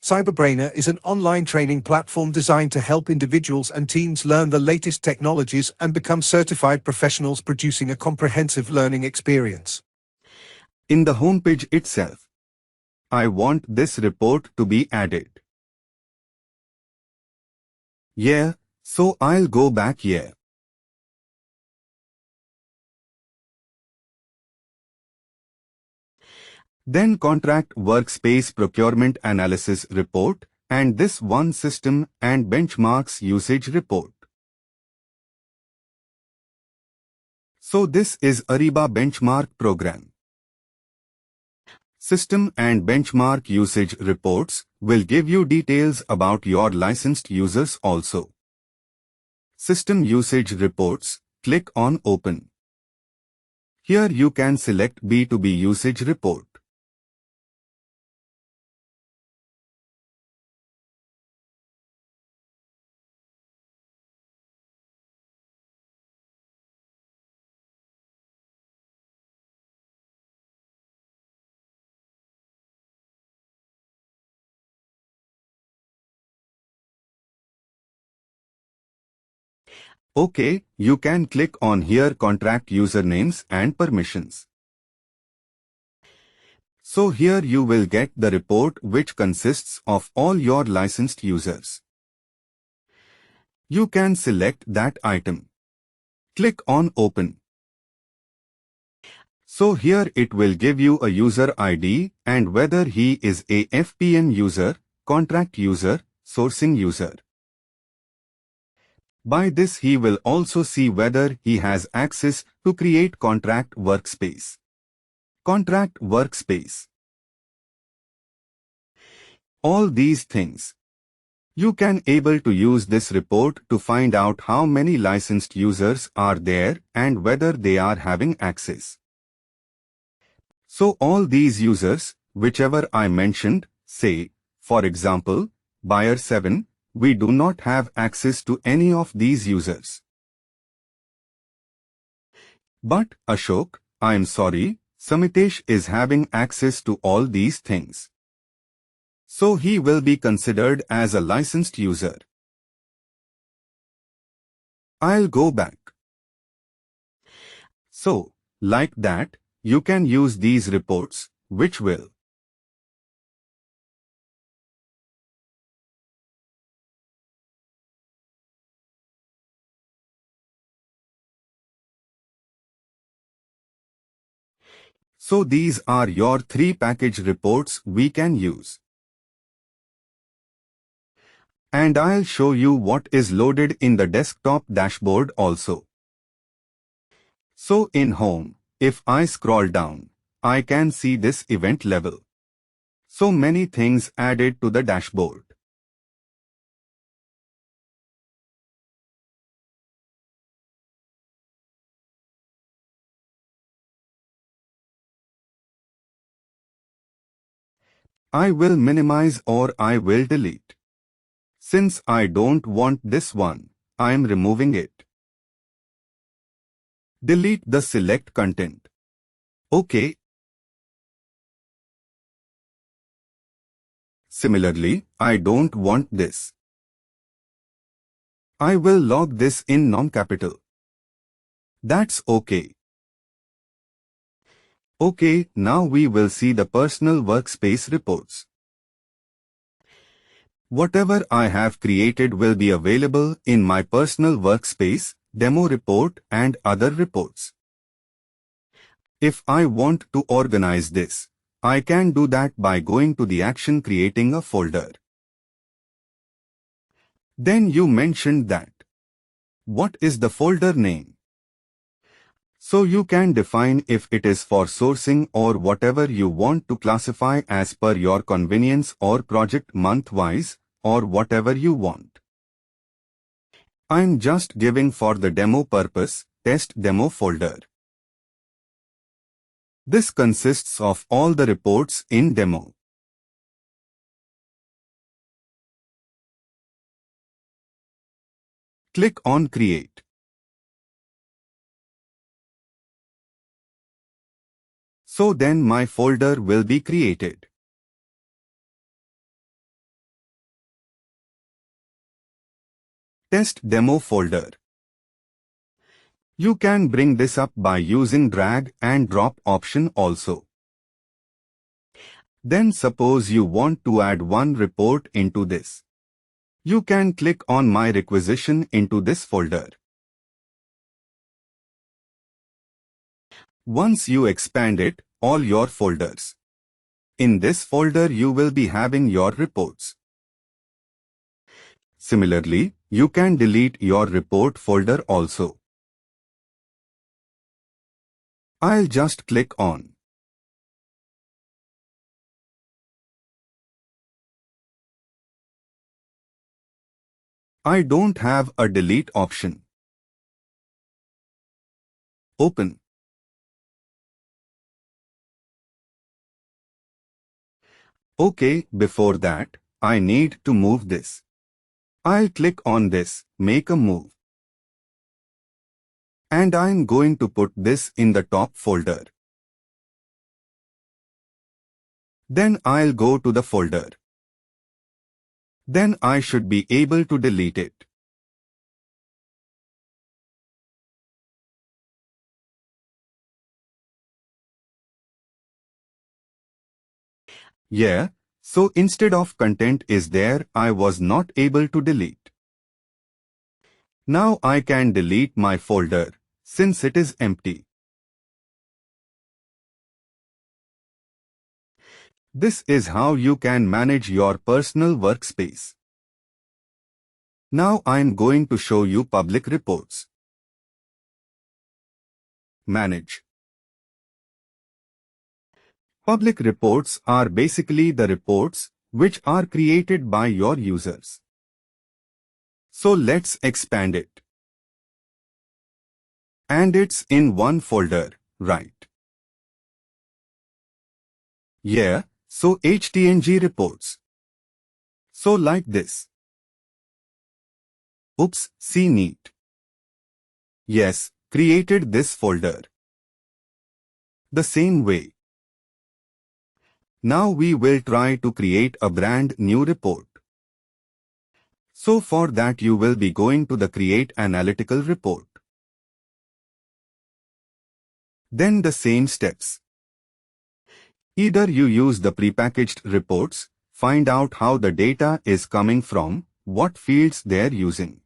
Cyberbrainer is an online training platform designed to help individuals and teams learn the latest technologies and become certified professionals, producing a comprehensive learning experience. In the homepage itself, I want this report to be added. Yeah, so I'll go back here. Then contract workspace procurement analysis report, and this one system and benchmarks usage report. So this is Ariba benchmark program. System and benchmark usage reports will give you details about your licensed users also. System usage reports, click on Open. Here you can select B2B usage report. OK, you can click on here contract usernames and permissions. So here you will get the report which consists of all your licensed users. You can select that item. Click on Open. So here it will give you a user ID and whether he is a FPN user, contract user, sourcing user. By this he will also see whether he has access to create contract workspace. Contract workspace. All these things. You can able to use this report to find out how many licensed users are there and whether they are having access. So all these users, whichever I mentioned, say, for example, buyer 7, we do not have access to any of these users. But Ashok, I am sorry, Samitesh is having access to all these things. So he will be considered as a licensed user. I'll go back. So, like that, you can use these reports, which will So these are your 3 package reports we can use. And I'll show you what is loaded in the desktop dashboard also. So in Home, if I scroll down, I can see this event level. So many things added to the dashboard. I will minimize or I will delete. Since I don't want this one, I am removing it. Delete the select content. OK. Similarly, I don't want this. I will log this in non-capital. That's OK. OK, now we will see the personal workspace reports. Whatever I have created will be available in my personal workspace, demo report and other reports. If I want to organize this, I can do that by going to the action creating a folder. Then you mentioned that. What is the folder name? So you can define if it is for sourcing or whatever you want to classify as per your convenience or project month-wise or whatever you want. I'm just giving for the demo purpose, test demo folder. This consists of all the reports in demo. Click on Create. So then my folder will be created. Test Demo folder. You can bring this up by using drag and drop option also. Then suppose you want to add one report into this. You can click on My Requisition into this folder. Once you expand it, all your folders. In this folder you will be having your reports. Similarly, you can delete your report folder also. I'll just click on. I don't have a delete option. Open. Okay, before that, I need to move this. I'll click on this, make a move. And I'm going to put this in the top folder. Then I'll go to the folder. Then I should be able to delete it. Yeah, so instead of content is there, I was not able to delete. Now I can delete my folder, since it is empty. This is how you can manage your personal workspace. Now I'm going to show you public reports. Manage. Public reports are basically the reports which are created by your users. So let's expand it. And it's in one folder, right? Yeah, so HTNG reports. So like this. Oops, see neat. Yes, created this folder. The same way. Now we will try to create a brand new report. So for that you will be going to the Create Analytical Report. Then the same steps. Either you use the prepackaged reports, find out how the data is coming from, what fields they're using.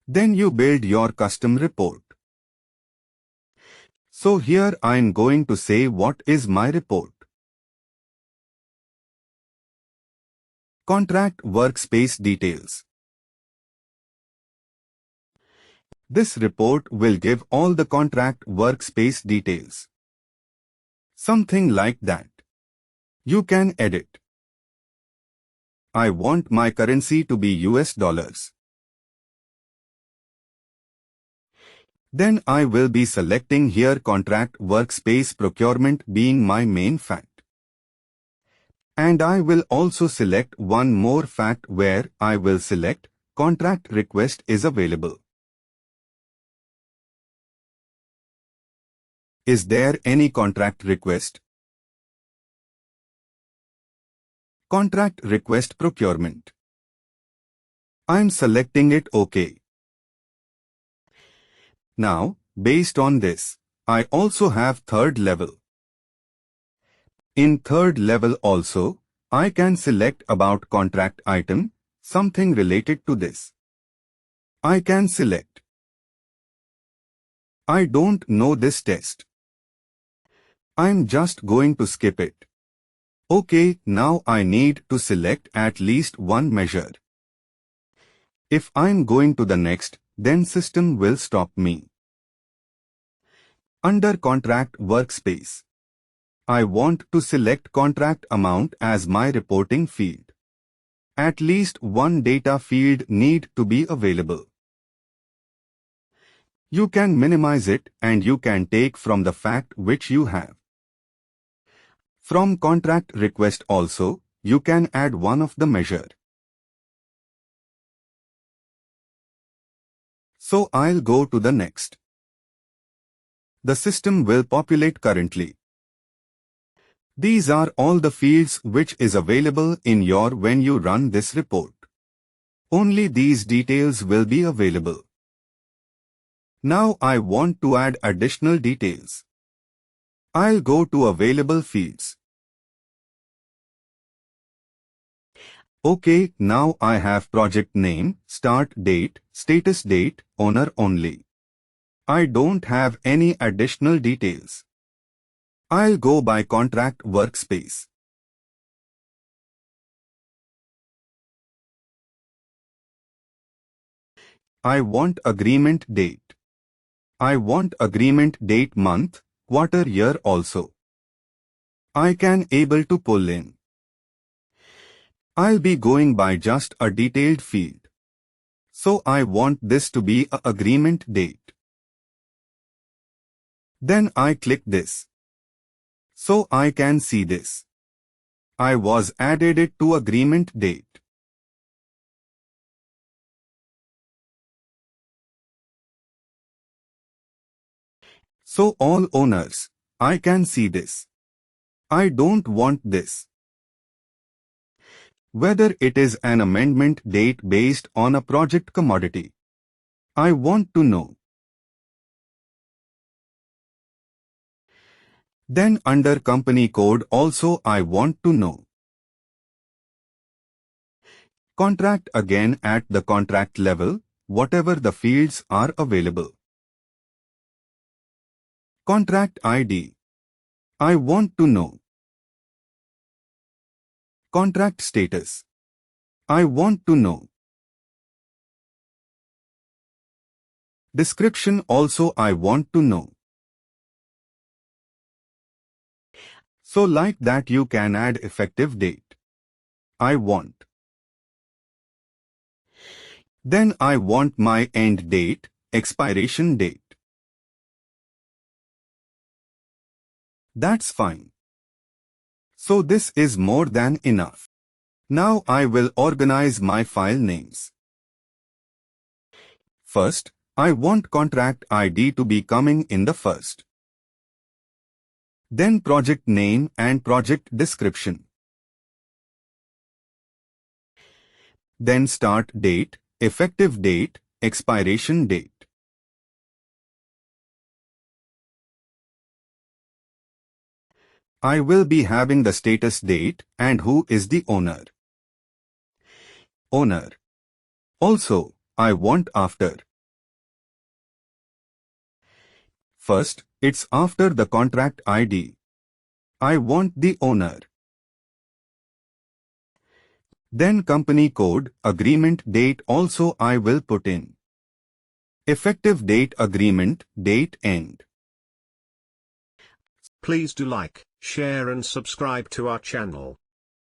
Then you build your custom report. So here I'm going to say what is my report. Contract workspace details. This report will give all the contract workspace details. Something like that. You can edit. I want my currency to be US dollars. Then I will be selecting here contract workspace procurement being my main fact. And I will also select one more fact where I will select contract request is available. Is there any contract request? Contract request procurement. I'm selecting it OK. Now, based on this, I also have third level. In third level also, I can select about contract item, something related to this. I can select. I don't know this test. I'm just going to skip it. Okay, now I need to select at least one measure. If I'm going to the next, then system will stop me. Under contract workspace, I want to select contract amount as my reporting field. At least one data field need to be available. You can minimize it and you can take from the fact which you have. From contract request also, you can add one of the measure. So I'll go to the next. The system will populate currently. These are all the fields which is available in your when you run this report. Only these details will be available. Now I want to add additional details. I'll go to Available Fields. Okay, now I have project name, start date, status date, owner only. I don't have any additional details. I'll go by contract workspace. I want agreement date. I want agreement date month, quarter year also. I can able to pull in. I'll be going by just a detailed field. So I want this to be a agreement date. Then I click this. So I can see this. I was added it to agreement date. So all owners, I can see this. I don't want this. Whether it is an amendment date based on a project commodity. I want to know. Then under company code also I want to know. Contract again at the contract level, whatever the fields are available. Contract ID. I want to know. Contract status. I want to know. Description also I want to know. So like that you can add effective date. I want. Then I want my end date, expiration date. That's fine. So this is more than enough. Now I will organize my file names. First, I want contract ID to be coming in the first. Then project name and project description. Then start date, effective date, expiration date. I will be having the status date and who is the owner. Owner. Also, I want after. First, it's after the contract ID. I want the owner. Then company code, agreement date also I will put in. Effective date agreement, date end. Please do like, share and subscribe to our channel.